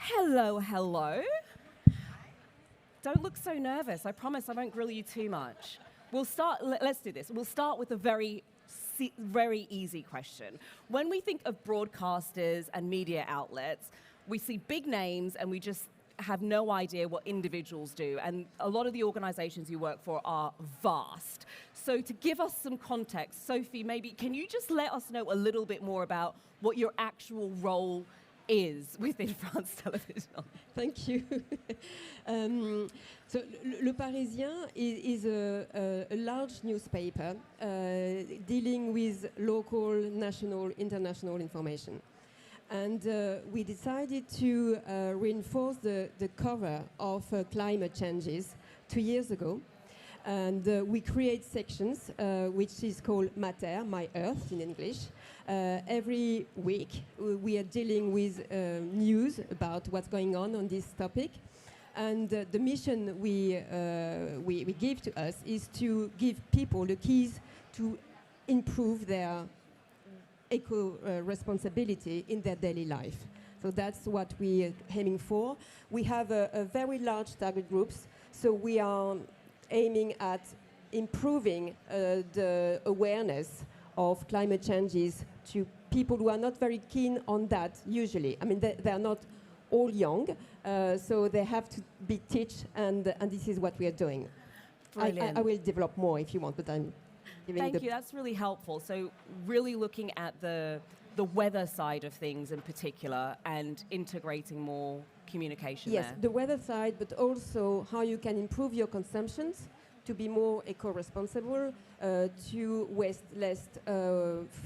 Hello, hello. Don't look so nervous. I promise I won't grill you too much. Let's do this. We'll start with a very easy question. When we think of broadcasters and media outlets, we see big names and we just have no idea what individuals do. And a lot of the organizations you work for are vast. So to give us some context, Sophie, maybe can you just let us know a little bit more about what your actual role is within France Télévisions? Thank you. So, Le Parisien is a large newspaper dealing with local, national, international information. And we decided to reinforce the cover of climate changes 2 years ago. And we create sections, which is called Matter, My Earth in English. Every week, we are dealing with news about what's going on this topic. And the mission we give to us is to give people the keys to improve their eco-responsibility in their daily life. So that's what we are aiming for. We have a very large target groups, so we are aiming at improving the awareness of climate changes to people who are not very keen on that usually. I mean, they're not all young, so they have to be taught, and this is what we are doing. I will develop more if you want, but I'm giving Thank you, that's really helpful. So really looking at the weather side of things in particular and integrating more communication yes, there. the weather side, but also how you can improve your consumptions to be more eco-responsible, to waste less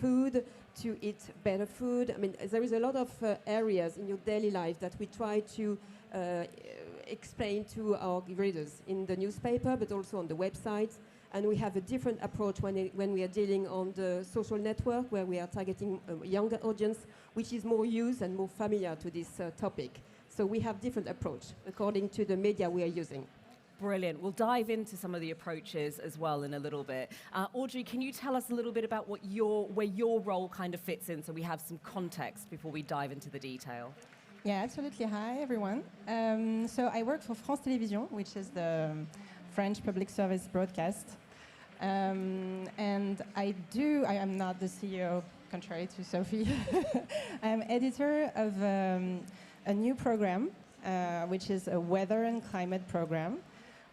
food, to eat better food. I mean, there is a lot of areas in your daily life that we try to explain to our readers in the newspaper, but also on the website. And we have a different approach when we are dealing on the social network, where we are targeting a younger audience, which is more used and more familiar to this topic. So we have different approach according to the media we are using. Brilliant. We'll dive into some of the approaches as well in a little bit. Audrey, can you tell us a little bit about where your role kind of fits in, so we have some context before we dive into the detail? Yeah, absolutely. Hi, everyone. So I work for France Télévisions, which is the French public service broadcast. And I am not the CEO, contrary to Sophie. I'm editor of a new program, which is a weather and climate program.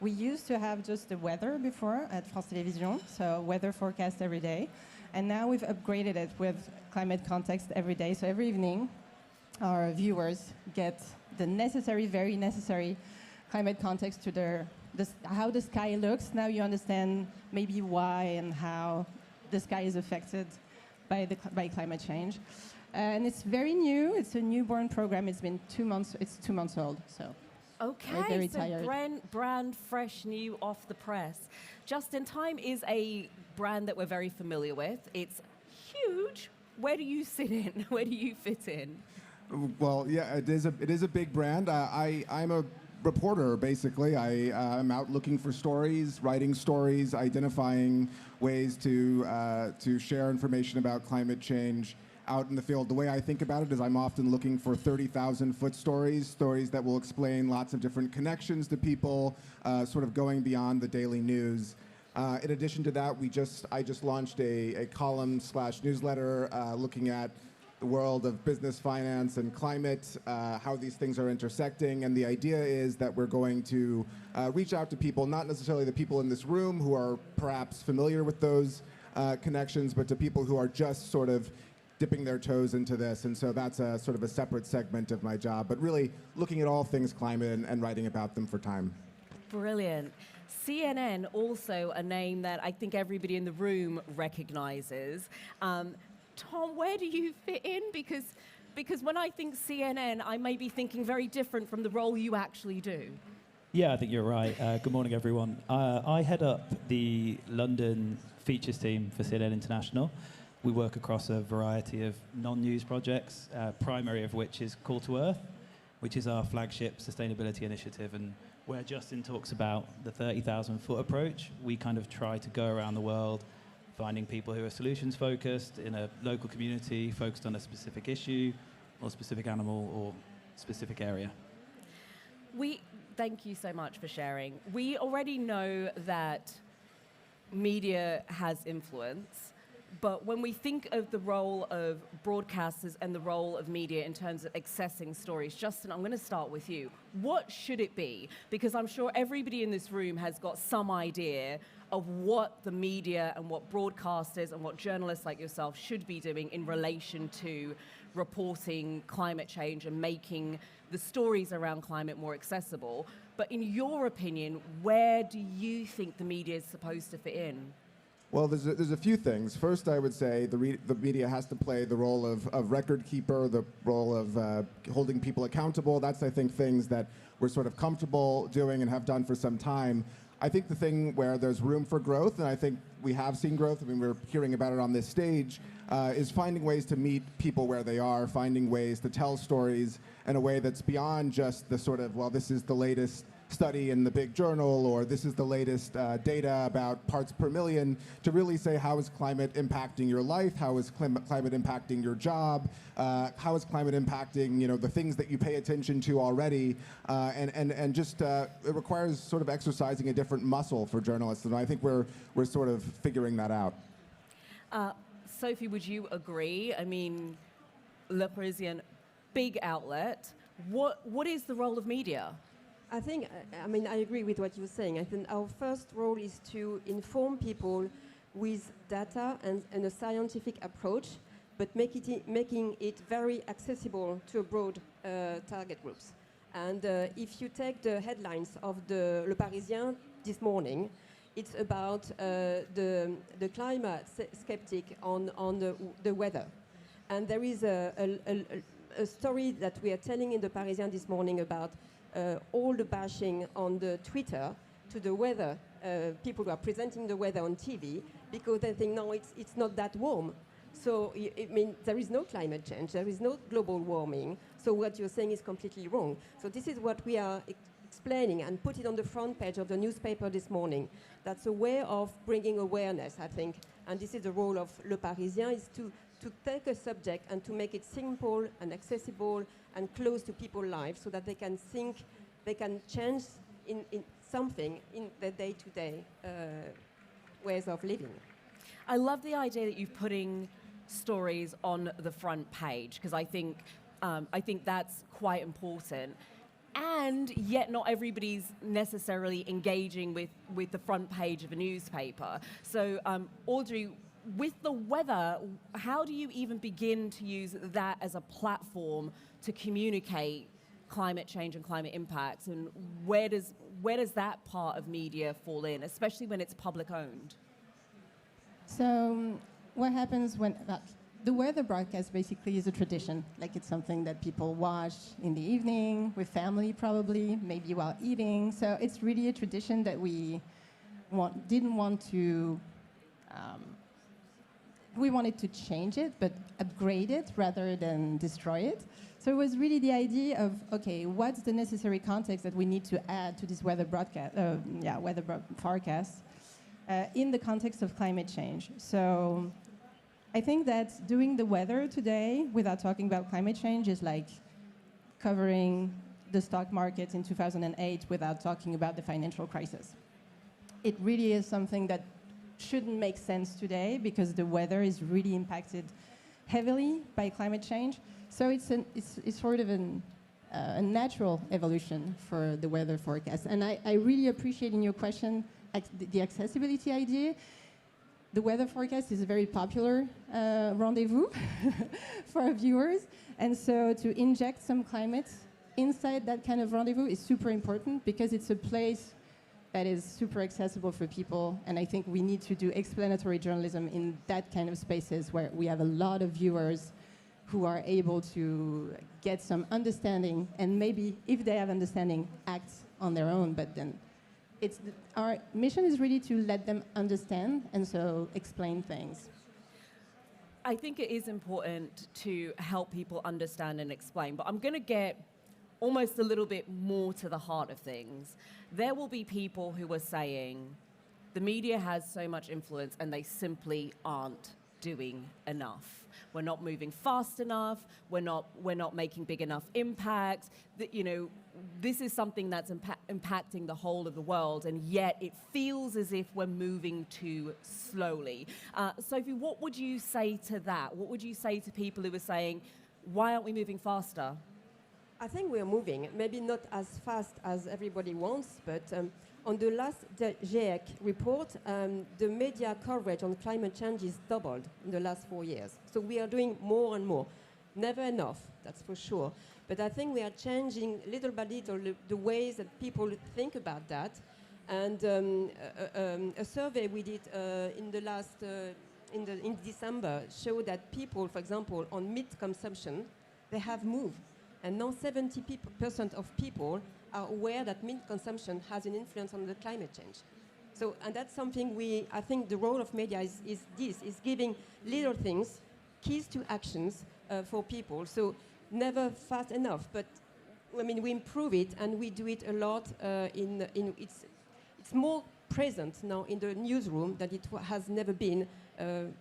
We used to have just the weather before at France Télévisions, so weather forecast every day. And now we've upgraded it with climate context every day. So every evening, our viewers get the necessary, very necessary climate context to how the sky looks. Now you understand maybe why and how the sky is affected by climate change. And it's very new. It's a newborn program. It's been 2 months. It's 2 months old. So okay, we're very so tired. brand fresh, new, off the press. Just in Time is a brand that we're very familiar with. It's huge. Where do you sit in? Where do you fit in? Well, yeah, it is a big brand. I'm a reporter, basically. I'm out looking for stories, writing stories, identifying ways to share information about climate change out in the field. The way I think about it is I'm often looking for 30,000-foot stories that will explain lots of different connections to people, sort of going beyond the daily news. In addition to that, I just launched a column/newsletter looking at the world of business, finance, and climate, how these things are intersecting. And the idea is that we're going to reach out to people, not necessarily the people in this room who are perhaps familiar with those connections, but to people who are just sort of dipping their toes into this. And so that's a sort of a separate segment of my job, but really looking at all things climate and writing about them for Time. Brilliant. CNN, also a name that I think everybody in the room recognizes. Tom, where do you fit in? Because when I think CNN, I may be thinking very different from the role you actually do. Yeah, I think you're right. Good morning, everyone. I head up the London features team for CNN International. We work across a variety of non-news projects, primary of which is Call to Earth, which is our flagship sustainability initiative. And where Justin talks about the 30,000-foot approach, we kind of try to go around the world finding people who are solutions-focused in a local community, focused on a specific issue or specific animal or specific area. Thank you so much for sharing. We already know that media has influence, but when we think of the role of broadcasters and the role of media in terms of accessing stories, Justin, I'm going to start with you. What should it be? Because I'm sure everybody in this room has got some idea of what the media and what broadcasters and what journalists like yourself should be doing in relation to reporting climate change and making the stories around climate more accessible. But in your opinion, where do you think the media is supposed to fit in? Well, there's a few things. First, I would say the media has to play the role of record keeper, the role of holding people accountable. That's, I think, things that we're sort of comfortable doing and have done for some time. I think the thing where there's room for growth, and I think we have seen growth, I mean, we're hearing about it on this stage, is finding ways to meet people where they are, finding ways to tell stories in a way that's beyond just the sort of, well, this is the latest study in the big journal, or this is the latest data about parts per million, to really say, how is climate impacting your life? How is climate impacting your job? How is climate impacting, you know, the things that you pay attention to already? And just it requires sort of exercising a different muscle for journalists, and I think we're sort of figuring that out. Sophie, would you agree? I mean, Le Parisien, big outlet. What is the role of media? I think, I mean, I agree with what you're saying. I think our first role is to inform people with data and a scientific approach, but making it very accessible to a broad target groups. And if you take the headlines of the Le Parisien this morning, it's about the climate skeptic on the weather. And there is a story that we are telling in the Parisien this morning about all the bashing on the Twitter to the weather, people who are presenting the weather on TV, because they think, no, it's not that warm. So, I mean, there is no climate change, there is no global warming, so what you're saying is completely wrong. So this is what we are explaining and put it on the front page of the newspaper this morning. That's a way of bringing awareness, I think, and this is the role of Le Parisien, is to take a subject and to make it simple and accessible and close to people's lives so that they can think, they can change in something in their day-to-day ways of living. I love the idea that you're putting stories on the front page, because I think that's quite important. And yet not everybody's necessarily engaging with the front page of a newspaper. So Audrey, with the weather, how do you even begin to use that as a platform to communicate climate change and climate impacts? And where does that part of media fall in, especially when it's public owned? So what happens when the weather broadcast basically is a tradition, like it's something that people watch in the evening with family probably, maybe while eating. So it's really a tradition that we didn't want to we wanted to change it, but upgrade it rather than destroy it. So it was really the idea of, okay, what's the necessary context that we need to add to this weather forecast in the context of climate change. So I think that doing the weather today without talking about climate change is like covering the stock market in 2008 without talking about the financial crisis. It really is something that shouldn't make sense today because the weather is really impacted heavily by climate change. So it's sort of a natural evolution for the weather forecast. And I really appreciate in your question the accessibility idea. The weather forecast is a very popular rendezvous for our viewers. And so to inject some climate inside that kind of rendezvous is super important because it's a place that is super accessible for people, and I think we need to do explanatory journalism in that kind of spaces where we have a lot of viewers who are able to get some understanding, and maybe if they have understanding, act on their own, but then our mission is really to let them understand, and so explain things. I think it is important to help people understand and explain, but I'm going to get almost a little bit more to the heart of things. There will be people who are saying the media has so much influence and they simply aren't doing enough. We're not moving fast enough. We're not making big enough impacts. This is something that's impacting the whole of the world, and yet it feels as if we're moving too slowly. Sophie, what would you say to that? What would you say to people who are saying, why aren't we moving faster? I think we are moving, maybe not as fast as everybody wants, but on the last GIEC report, the media coverage on climate change is doubled in the last 4 years. So we are doing more and more. Never enough, that's for sure. But I think we are changing little by little the ways that people think about that. And a survey we did in December showed that people, for example, on meat consumption, they have moved. And now 70% of people are aware that meat consumption has an influence on the climate change. So, and that's something I think the role of media is giving little things, keys to actions for people. So never fast enough, but I mean, we improve it and we do it a lot it's more present now in the newsroom than it has never been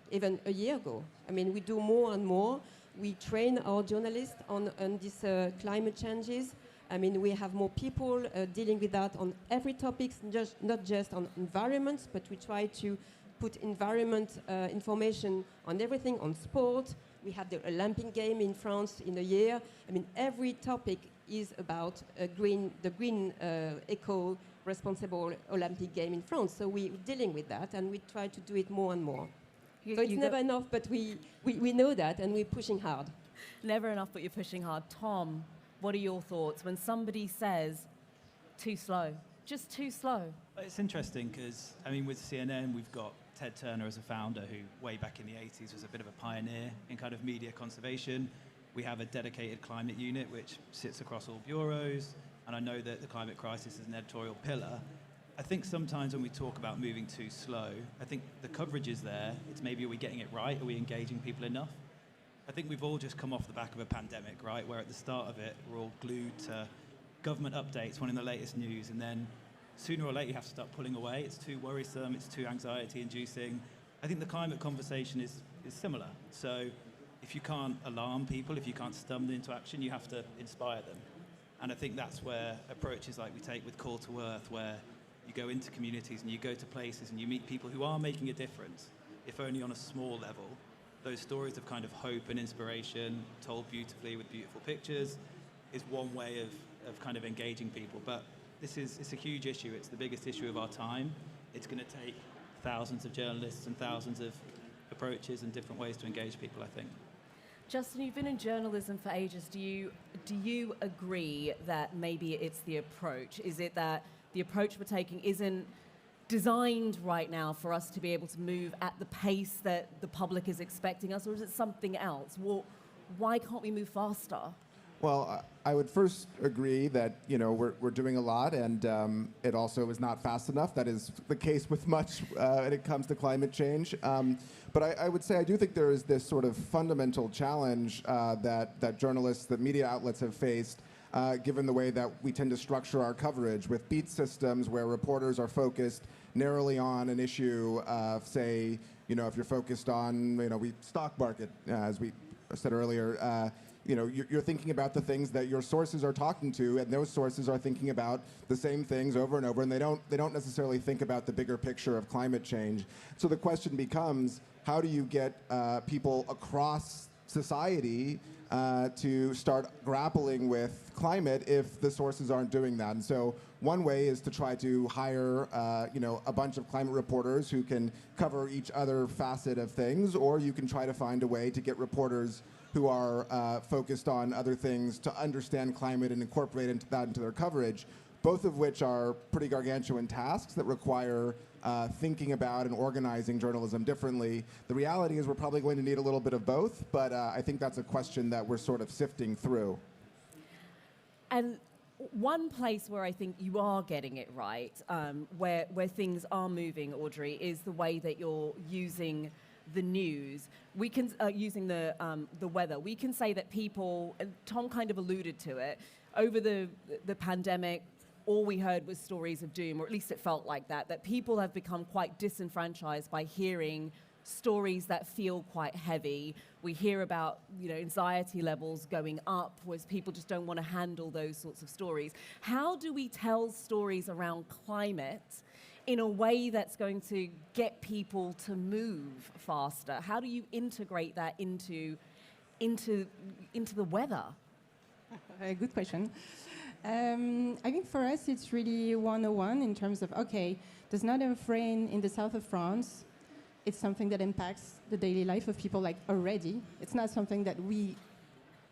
even a year ago. I mean, we do more and more. We train our journalists on these climate changes. I mean, we have more people dealing with that on every topic, not just on environment, but we try to put environment information on everything, on sport. We have the Olympic game in France in a year. I mean, every topic is about the green, eco-responsible Olympic game in France. So we're dealing with that, and we try to do it more and more. So it's never enough, but we know that, and we're pushing hard. Never enough, but you're pushing hard. Tom, what are your thoughts when somebody says, too slow, just too slow? It's interesting because, I mean, with CNN, we've got Ted Turner as a founder who, way back in the 80s, was a bit of a pioneer in kind of media conservation. We have a dedicated climate unit which sits across all bureaus, and I know that the climate crisis is an editorial pillar. I think sometimes when we talk about moving too slow, I think the coverage is there. It's maybe, are we getting it right? Are we engaging people enough? I think we've all just come off the back of a pandemic, right? Where at the start of it, we're all glued to government updates, wanting the latest news, and then sooner or later you have to start pulling away. It's too worrisome, it's too anxiety-inducing. I think the climate conversation is similar. So if you can't alarm people, if you can't stum them into action, you have to inspire them. And I think that's where approaches like we take with Call to Earth, where you go into communities and you go to places and you meet people who are making a difference, if only on a small level. Those stories of kind of hope and inspiration, told beautifully with beautiful pictures, is one way of kind of engaging people. But it's a huge issue. It's the biggest issue of our time. It's going to take thousands of journalists and thousands of approaches and different ways to engage people, I think. Justin, you've been in journalism for ages. Do you agree that maybe it's the approach? Is it that the approach we're taking isn't designed right now for us to be able to move at the pace that the public is expecting us, or is it something else? Well, why can't we move faster? Well, I would first agree that we're doing a lot, and it also is not fast enough. That is the case with much when it comes to climate change. But I would say I do think there is this sort of fundamental challenge that journalists, that media outlets have faced, given the way that we tend to structure our coverage with beat systems where reporters are focused narrowly on an issue. Say, if you're focused on stock market, as we said earlier. You're thinking about the things that your sources are talking to, and those sources are thinking about the same things over and over, and they don't necessarily think about the bigger picture of climate change. So the question becomes, how do you get people across society to start grappling with climate if the sources aren't doing that? And so one way is to try to hire a bunch of climate reporters who can cover each other facet of things, or you can try to find a way to get reporters who are focused on other things to understand climate and incorporate that into their coverage, both of which are pretty gargantuan tasks that require thinking about and organizing journalism differently. The reality is we're probably going to need a little bit of both, but I think that's a question that we're sort of sifting through. And one place where I think you are getting it right, where things are moving, Audrey, is the way that you're using the news. We can using the weather. We can say that people, and Tom kind of alluded to it, over the pandemic, all we heard was stories of doom, or at least it felt like that people have become quite disenfranchised by hearing stories that feel quite heavy. We hear about, anxiety levels going up, whereas people just don't want to handle those sorts of stories. How do we tell stories around climate in a way that's going to get people to move faster? How do you integrate that into the weather? A good question. I think for us it's really 101 in terms of, okay, there's not enough rain in the south of France. It's something that impacts the daily life of people already. It's not something that we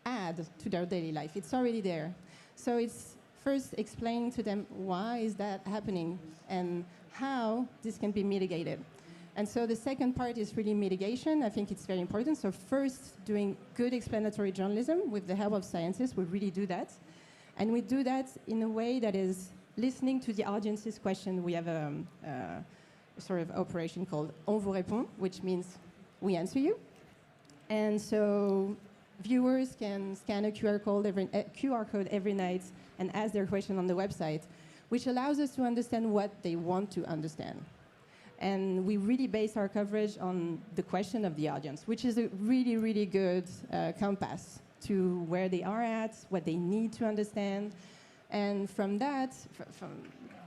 add to their daily life. It's already there. So it's first explaining to them why is that happening and how this can be mitigated. And so the second part is really mitigation. I think it's very important. So first, doing good explanatory journalism with the help of scientists, we really do that. And we do that in a way that is listening to the audience's question. We have a sort of operation called On vous répond, which means we answer you. And so viewers can scan a QR code every night and ask their question on the website, which allows us to understand what they want to understand. And we really base our coverage on the question of the audience, which is a really, really good compass to where they are at, what they need to understand. And from that,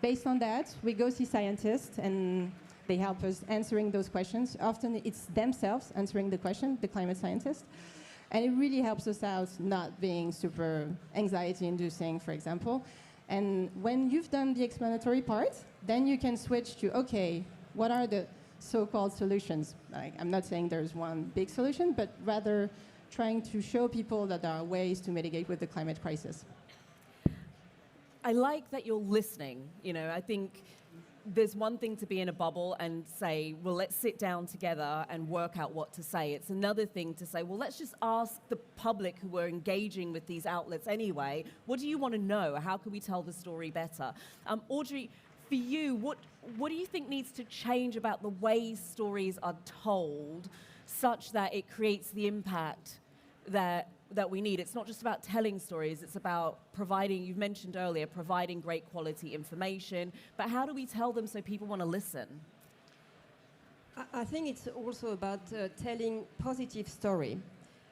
based on that, we go see scientists, and they help us answering those questions. Often it's themselves answering the question, the climate scientists. And it really helps us out not being super anxiety-inducing, for example. And when you've done the explanatory part, then you can switch to, okay, what are the so-called solutions? I'm not saying there's one big solution, but rather trying to show people that there are ways to mitigate with the climate crisis. I like that you're listening. I think there's one thing to be in a bubble and say, well, let's sit down together and work out what to say. It's another thing to say, well, let's just ask the public who are engaging with these outlets anyway, what do you want to know? How can we tell the story better? Audrey, for you, what do you think needs to change about the way stories are told such that it creates the impact that we need? It's not just about telling stories, it's about providing, you've mentioned earlier, providing great quality information, but how do we tell them so people want to listen? I think it's also about telling positive story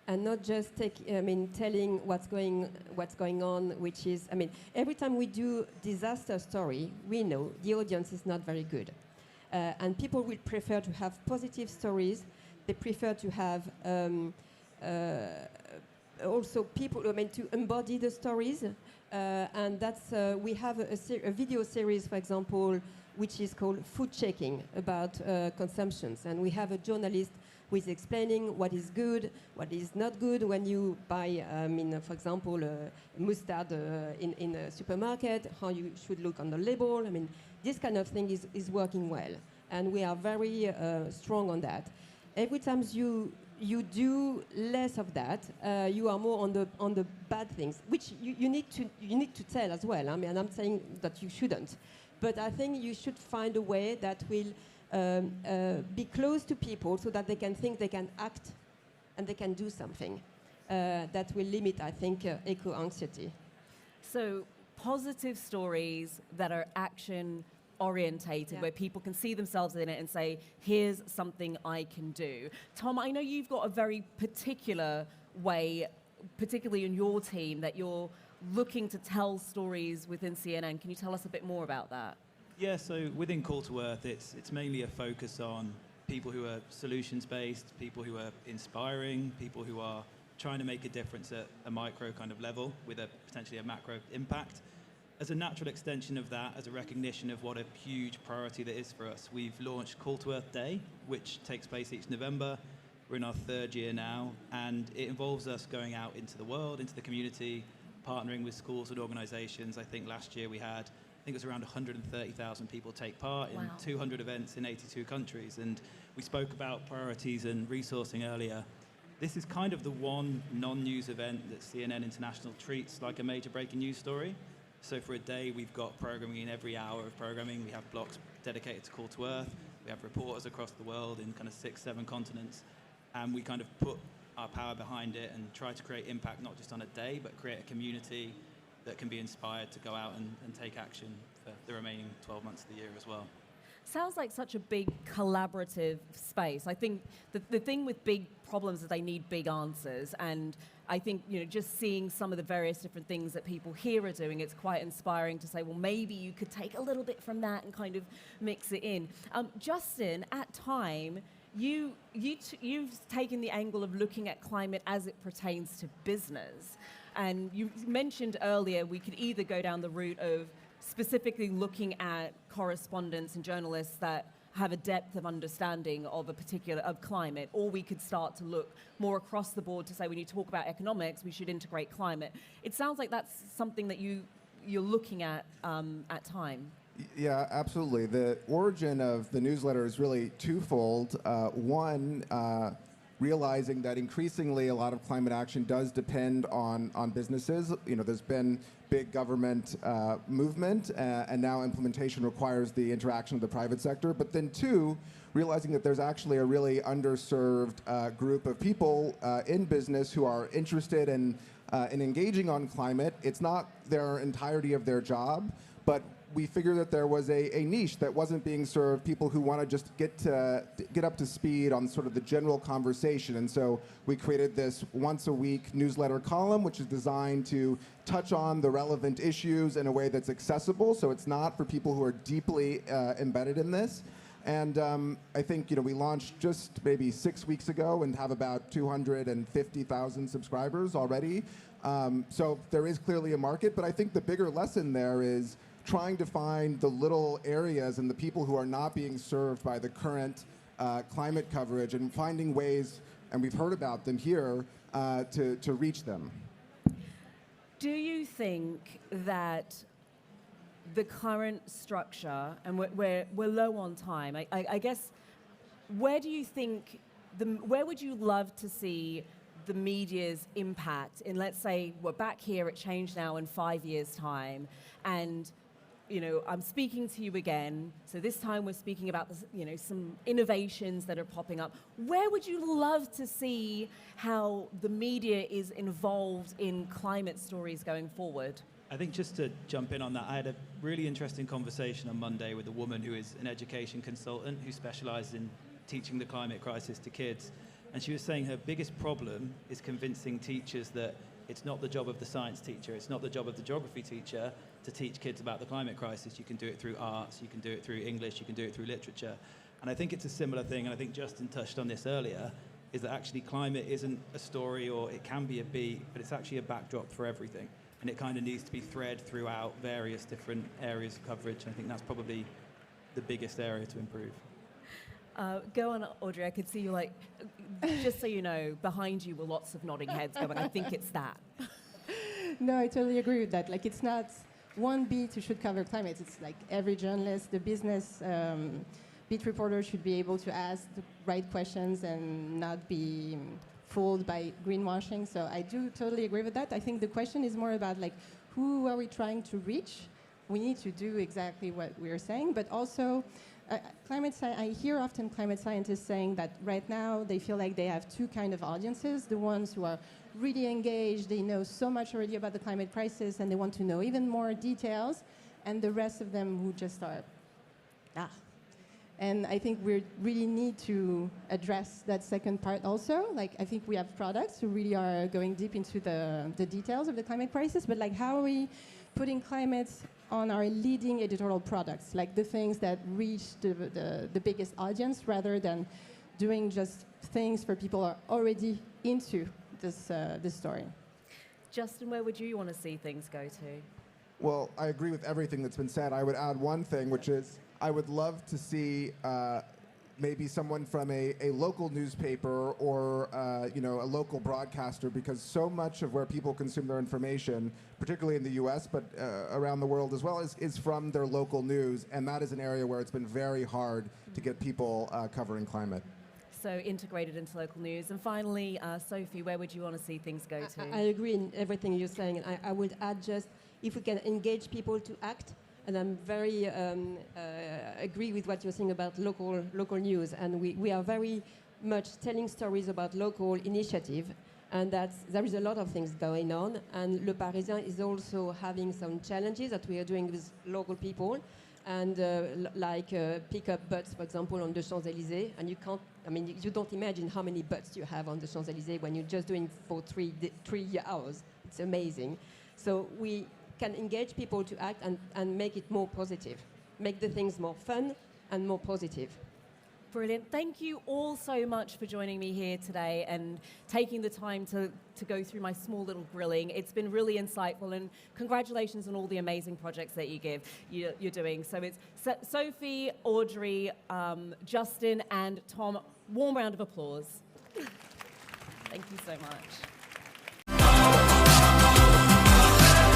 and not just telling what's going on, which is, every time we do disaster story, we know the audience is not very good. And people will prefer to have positive stories. They prefer to have also people, to embody the stories. And that's, we have a video series, for example, which is called Food Checking, about consumptions. And we have a journalist who is explaining what is good, what is not good when you buy, for example, mustard in a supermarket, how you should look on the label. This kind of thing is working well. And we are very strong on that. Every time you do less of that, you are more on the bad things, which you need to tell as well. I'm not saying that you shouldn't, but I think you should find a way that will be close to people so that they can think they can act and they can do something. That will limit, I think, eco-anxiety. So positive stories that are action orientated, where people can see themselves in it and say, here's something I can do. Tom, I know you've got a very particular way, particularly in your team, that you're looking to tell stories within CNN. Can you tell us a bit more about that? Yeah, so within Call to Earth, it's mainly a focus on people who are solutions-based, people who are inspiring, people who are trying to make a difference at a micro kind of level with potentially a macro impact. As a natural extension of that, as a recognition of what a huge priority that is for us, we've launched Call to Earth Day, which takes place each November. We're in our third year now, and it involves us going out into the world, into the community, partnering with schools and organizations. I think last year we had, it was around 130,000 people take part in 200 events in 82 countries. And we spoke about priorities and resourcing earlier. This is kind of the one non-news event that CNN International treats like a major breaking news story. So for a day, we've got programming in every hour of programming. We have blocks dedicated to Call to Earth. We have reporters across the world in kind of 6-7 continents. And we kind of put our power behind it and try to create impact, not just on a day, but create a community that can be inspired to go out and take action for the remaining 12 months of the year as well. sounds like such a big collaborative space. I think the thing with big problems is they need big answers, and I think, you know, just seeing some of the various different things that people here are doing, it's quite inspiring to say, well, maybe you could take a little bit from that and kind of mix it in. Justin, at Time, you've taken the angle of looking at climate as it pertains to business. And you mentioned earlier we could either go down the route of specifically looking at correspondents and journalists that have a depth of understanding of a particular of climate, or we could start to look more across the board to say when you talk about economics, we should integrate climate. It sounds like that's something that you're looking at Time. Yeah, absolutely. The origin of the newsletter is really twofold. One, realizing that increasingly a lot of climate action does depend on businesses. You know, there's been big government movement, and now implementation requires the interaction of the private sector. But then two, realizing that there's actually a really underserved group of people in business who are interested in engaging on climate. It's not their entirety of their job, but we figured that there was a niche that wasn't being served, people who want to just get up to speed on sort of the general conversation. And so we created this once a week newsletter column, which is designed to touch on the relevant issues in a way that's accessible. So it's not for people who are deeply embedded in this. And I think, you know, we launched just maybe 6 weeks ago and have about 250,000 subscribers already. So there is clearly a market, but I think the bigger lesson there is trying to find the little areas and the people who are not being served by the current climate coverage and finding ways, and we've heard about them here, to reach them. Do you think that the current structure, and we're low on time, I guess, where do you think, where would you love to see the media's impact in, let's say, we're back here at Change Now in 5 years' time, and you know, I'm speaking to you again, so this time we're speaking about this, you know, some innovations that are popping up. Where would you love to see how the media is involved in climate stories going forward? I think just to jump in on that, I had a really interesting conversation on Monday with a woman who is an education consultant who specializes in teaching the climate crisis to kids. And she was saying her biggest problem is convincing teachers that it's not the job of the science teacher, it's not the job of the geography teacher to teach kids about the climate crisis. You can do it through arts, you can do it through English, you can do it through literature. And I think it's a similar thing, and I think Justin touched on this earlier, is that actually climate isn't a story, or it can be a beat, but it's actually a backdrop for everything. And it kind of needs to be thread throughout various different areas of coverage. And I think that's probably the biggest area to improve. Go on, Audrey. I could see you like, just so you know, behind you were lots of nodding heads going, I think it's that. No, I totally agree with that. Like, it's not one beat who should cover climate. It's like every journalist, the business beat reporter should be able to ask the right questions and not be fooled by greenwashing. So I do totally agree with that. I think the question is more about, like, who are we trying to reach? We need to do exactly what we're saying, but also I hear often climate scientists saying that right now they feel like they have two kind of audiences: the ones who are really engaged, they know so much already about the climate crisis and they want to know even more details, and the rest of them who just are, And I think we really need to address that second part also. Like, I think we have products who really are going deep into the details of the climate crisis, but like, how are we putting climate on our leading editorial products, like the things that reach the biggest audience, rather than doing just things for people who are already into this story. Justin, where would you want to see things go to? Well, I agree with everything that's been said. I would add one thing, which is I would love to see maybe someone from a local newspaper or a local broadcaster, because so much of where people consume their information, particularly in the US, but around the world as well, is from their local news, and that is an area where it's been very hard to get people covering climate. So integrated into local news. And finally, Sophie, where would you want to see things go to? I agree in everything you're saying. And I would add just, if we can engage people to act, and I'm very agree with what you're saying about local news. And we are very much telling stories about local initiative. And there is a lot of things going on. And Le Parisien is also having some challenges that we are doing with local people. and pick up butts, for example, on the Champs-Élysées, and you can't, I mean, you don't imagine how many butts you have on the Champs-Élysées when you're just doing for 3 hours. It's amazing. So we can engage people to act and make it more positive, make the things more fun and more positive. Brilliant. Thank you all so much for joining me here today and taking the time to go through my small little grilling. It's been really insightful, and congratulations on all the amazing projects that you're doing. So it's Sophie, Audrey, Justin, and Tom. Warm round of applause. Thank you so much.